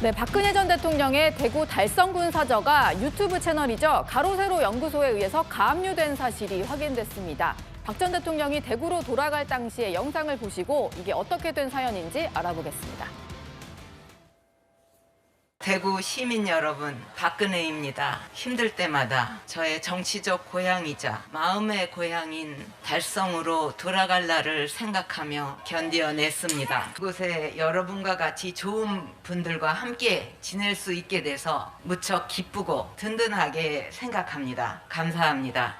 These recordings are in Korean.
네, 박근혜 전 대통령의 대구 달성군 사저가 유튜브 채널이죠. 가로세로 연구소에 의해서 가압류된 사실이 확인됐습니다. 박 전 대통령이 대구로 돌아갈 당시의 영상을 보시고 이게 어떻게 된 사연인지 알아보겠습니다. 대구 시민 여러분, 박근혜입니다. 힘들 때마다 저의 정치적 고향이자 마음의 고향인 달성으로 돌아갈 날을 생각하며 견뎌냈습니다. 그곳에 여러분과 같이 좋은 분들과 함께 지낼 수 있게 돼서 무척 기쁘고 든든하게 생각합니다. 감사합니다.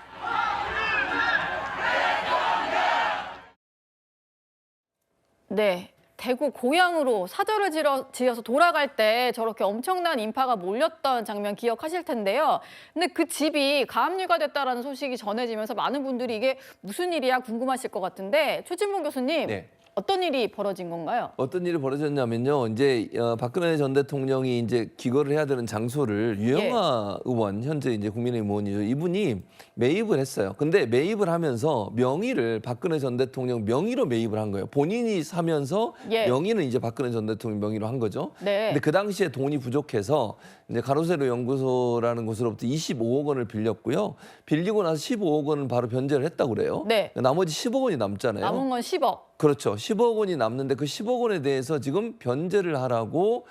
네. 대구 고향으로 사저를 지어서 돌아갈 때 저렇게 엄청난 인파가 몰렸던 장면 기억하실 텐데요. 근데 그 집이 가압류가 됐다라는 소식이 전해지면서 많은 분들이 이게 무슨 일이야 궁금하실 것 같은데 최진봉 교수님, 네. 어떤 일이 벌어진 건가요? 어떤 일이 벌어졌냐면요. 이제 박근혜 전 대통령이 이제 귀거를 해야 되는 장소를 유영하 의원, 현재 이제 국민의힘 의원이죠. 이분이 매입을 했어요. 근데 매입을 하면서 명의를 박근혜 전 대통령 명의로 매입을 한 거예요. 본인이 사면서 명의는 이제 박근혜 전 대통령 명의로 한 거죠. 네. 근데 그 당시에 돈이 부족해서 이제 가로세로 연구소라는 곳으로부터 25억 원을 빌렸고요. 빌리고 나서 15억 원은 바로 변제를 했다고 그래요. 네. 나머지 10억 원이 남잖아요. 남은 건 10억. 그렇죠. 10억 원이 남는데 그 10억 원에 대해서 지금 변제를 하라고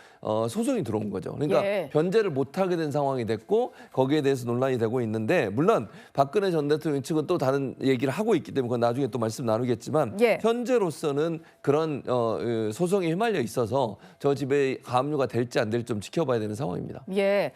소송이 들어온 거죠. 그러니까 변제를 못하게 된 상황이 됐고 거기에 대해서 논란이 되고 있는데 물론 박근혜 전 대통령 측은 또 다른 얘기를 하고 있기 때문에 그건 나중에 또 말씀 나누겠지만 현재로서는 그런 소송에 휘말려 있어서 저 집에 가압류가 될지 안 될지 좀 지켜봐야 되는 상황입니다. 예.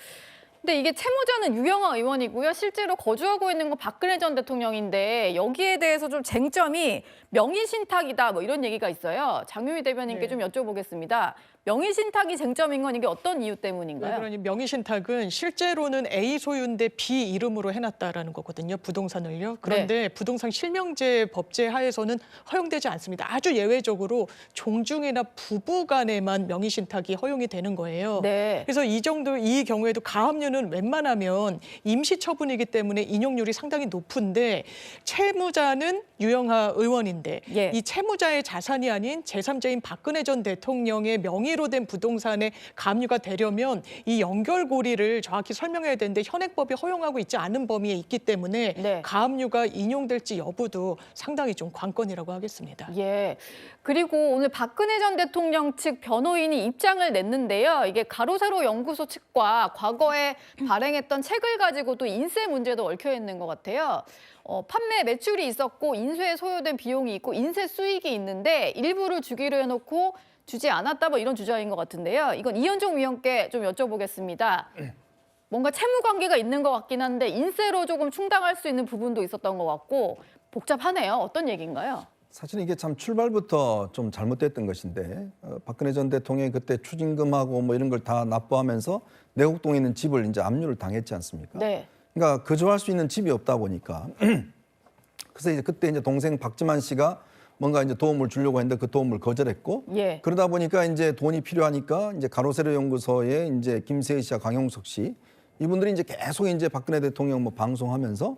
근데 이게 채무자는 유영하 의원이고요. 실제로 거주하고 있는 건 박근혜 전 대통령인데 여기에 대해서 좀 쟁점이 명의신탁이다 뭐 이런 얘기가 있어요. 장유희 대변인께 좀 여쭤보겠습니다. 명의신탁이 쟁점인 건 이게 어떤 이유 때문인가요? 그러니 명의신탁은 실제로는 A 소유인데 B 이름으로 해놨다라는 거거든요. 부동산을요. 그런데 부동산 실명제 법제 하에서는 허용되지 않습니다. 아주 예외적으로 종중이나 부부 간에만 명의신탁이 허용이 되는 거예요. 그래서 이 경우에도 가압류는 웬만하면 임시처분이기 때문에 인용률이 상당히 높은데 채무자는 유영하 의원인데 이 채무자의 자산이 아닌 제3자인 박근혜 전 대통령의 명의로 된 부동산에 가압류가 되려면 이 연결고리를 정확히 설명해야 되는데 현행법이 허용하고 있지 않은 범위에 있기 때문에 가압류가 인용될지 여부도 상당히 좀 관건이라고 하겠습니다. 그리고 오늘 박근혜 전 대통령 측 변호인이 입장을 냈는데요. 이게 가로세로 연구소 측과 과거에 발행했던 책을 가지고도 인쇄 문제도 얽혀 있는 것 같아요. 판매 매출이 있었고 인쇄에 소요된 비용이 있고 인쇄 수익이 있는데 일부를 주기로 해놓고 주지 않았다 뭐 이런 주장인 것 같은데요. 이건 이현종 위원께 좀 여쭤보겠습니다. 뭔가 채무 관계가 있는 것 같긴 한데 인쇄로 조금 충당할 수 있는 부분도 있었던 것 같고 복잡하네요. 어떤 얘기인가요? 사실 이게 참 출발부터 좀 잘못됐던 것인데 박근혜 전 대통령이 그때 추징금하고 뭐 이런 걸 다 납부하면서 내곡동에 있는 집을 이제 압류를 당했지 않습니까? 그러니까 거주할 수 있는 집이 없다 보니까 그래서 이제 그때 이제 동생 박지만 씨가 뭔가 이제 도움을 주려고 했는데 그 도움을 거절했고 그러다 보니까 이제 돈이 필요하니까 이제 가로세로 연구소에 이제 김세희 씨와 강용석 씨 이분들이 이제 계속 이제 박근혜 대통령 뭐 방송하면서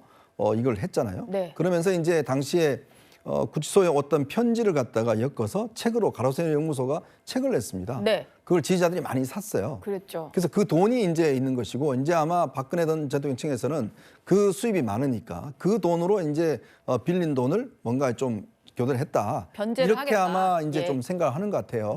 이걸 했잖아요. 그러면서 이제 당시에 구치소에 어떤 편지를 갖다가 엮어서 책으로 가로세로 연구소가 책을 냈습니다. 그걸 지지자들이 많이 샀어요. 그래서 그 돈이 이제 있는 것이고 이제 아마 박근혜 전 대통령 층에서는 그 수입이 많으니까 그 돈으로 이제 빌린 돈을 뭔가 좀 교대를 했다. 이렇게 하겠다. 아마 이제 좀 생각을 하는 것 같아요.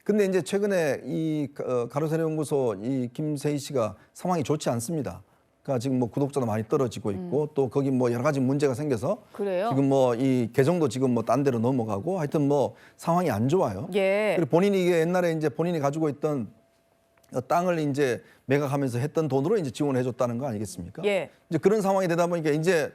근데 이제 최근에 이 가로세로 연구소 이 김세희 씨가 상황이 좋지 않습니다. 그러니까 지금 뭐 구독자도 많이 떨어지고 있고 또 거기 뭐 여러 가지 문제가 생겨서 지금 뭐 이 계정도 지금 뭐 딴 데로 넘어가고 하여튼 뭐 상황이 안 좋아요. 그리고 본인이 이게 옛날에 이제 본인이 가지고 있던 땅을 이제 매각하면서 했던 돈으로 이제 지원해 줬다는 거 아니겠습니까? 이제 그런 상황이 되다 보니까 이제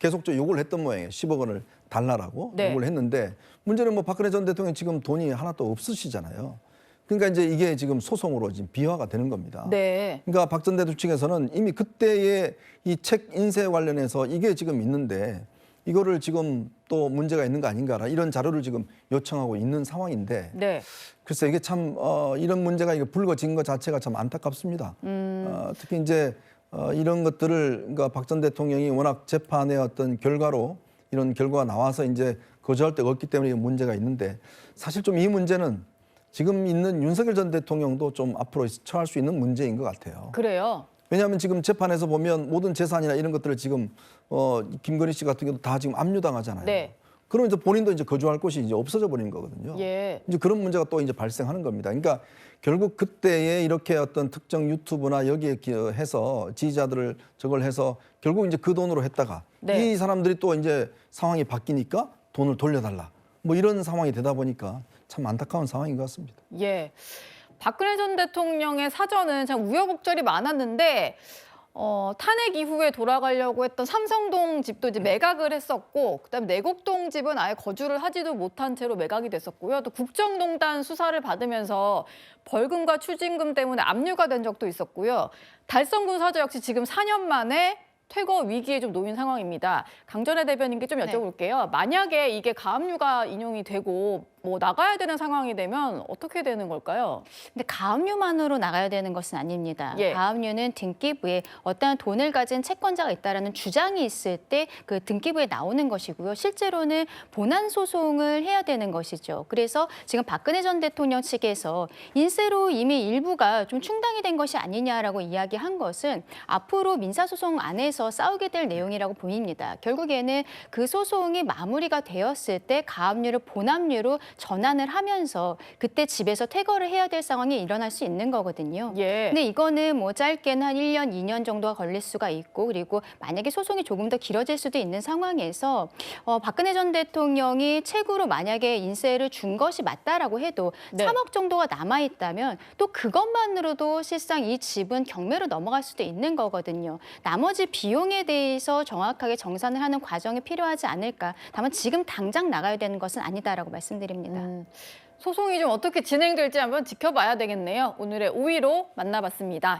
계속적으로 요구를 했던 모양이에요. 10억 원을 달라라고 요구를 했는데 문제는 뭐 박근혜 전 대통령 지금 돈이 하나도 없으시잖아요. 그러니까 이제 이게 지금 소송으로 지금 비화가 되는 겁니다. 그러니까 박 전 대통령 측에서는 이미 그때의 이 책 인쇄 관련해서 이게 지금 있는데 이거를 지금 또 문제가 있는 거 아닌가 이런 자료를 지금 요청하고 있는 상황인데 글쎄 이게 참 이런 문제가 이게 불거진 것 자체가 참 안타깝습니다. 특히 이제 이런 것들을 그러니까 박 전 대통령이 워낙 재판의 어떤 결과로 이런 결과가 나와서 이제 거주할 데가 없기 때문에 문제가 있는데 사실 좀 이 문제는 지금 있는 윤석열 전 대통령도 좀 앞으로 처할 수 있는 문제인 것 같아요. 그래요? 왜냐하면 지금 재판에서 보면 모든 재산이나 이런 것들을 지금 김건희 씨 같은 경우도 다 지금 압류당하잖아요. 네. 그러면 이제 본인도 이제 거주할 곳이 이제 없어져 버린 거거든요. 예. 이제 그런 문제가 또 이제 발생하는 겁니다. 그러니까 결국 그때에 이렇게 어떤 특정 유튜브나 여기에 해서 지지자들을 저걸 해서 결국 이제 그 돈으로 했다가 네. 이 사람들이 또 이제 상황이 바뀌니까 돈을 돌려달라. 뭐 이런 상황이 되다 보니까 참 안타까운 상황인 것 같습니다. 예. 박근혜 전 대통령의 사전은 참 우여곡절이 많았는데 탄핵 이후에 돌아가려고 했던 삼성동 집도 이제 매각을 했었고, 그다음에 내곡동 집은 아예 거주를 하지도 못한 채로 매각이 됐었고요. 또 국정농단 수사를 받으면서 벌금과 추징금 때문에 압류가 된 적도 있었고요. 달성군 사저 역시 지금 4년 만에 퇴거 위기에 좀 놓인 상황입니다. 강전혜 대변인께 좀 여쭤볼게요. 만약에 이게 가압류가 인용이 되고 뭐 나가야 되는 상황이 되면 어떻게 되는 걸까요? 근데 가압류만으로 나가야 되는 것은 아닙니다. 예. 가압류는 등기부에 어떠한 돈을 가진 채권자가 있다라는 주장이 있을 때 그 등기부에 나오는 것이고요. 실제로는 본안 소송을 해야 되는 것이죠. 그래서 지금 박근혜 전 대통령 측에서 인세로 이미 일부가 좀 충당이 된 것이 아니냐라고 이야기한 것은 앞으로 민사소송 안에서 싸우게 될 내용이라고 보입니다. 결국에는 그 소송이 마무리가 되었을 때 가압류를 본압류로 전환을 하면서 그때 집에서 퇴거를 해야 될 상황이 일어날 수 있는 거거든요. 예. 근데 이거는 뭐 짧게는 한 1년, 2년 정도가 걸릴 수가 있고, 그리고 만약에 소송이 조금 더 길어질 수도 있는 상황에서 박근혜 전 대통령이 책으로 만약에 인세를 준 것이 맞다라고 해도 네. 3억 정도가 남아있다면 또 그것만으로도 실상 이 집은 경매로 넘어갈 수도 있는 거거든요. 나머지 비용에 대해서 정확하게 정산을 하는 과정이 필요하지 않을까. 다만 지금 당장 나가야 되는 것은 아니다라고 말씀드립니다. 소송이 좀 어떻게 진행될지 한번 지켜봐야 되겠네요. 오늘의 5위로 만나봤습니다.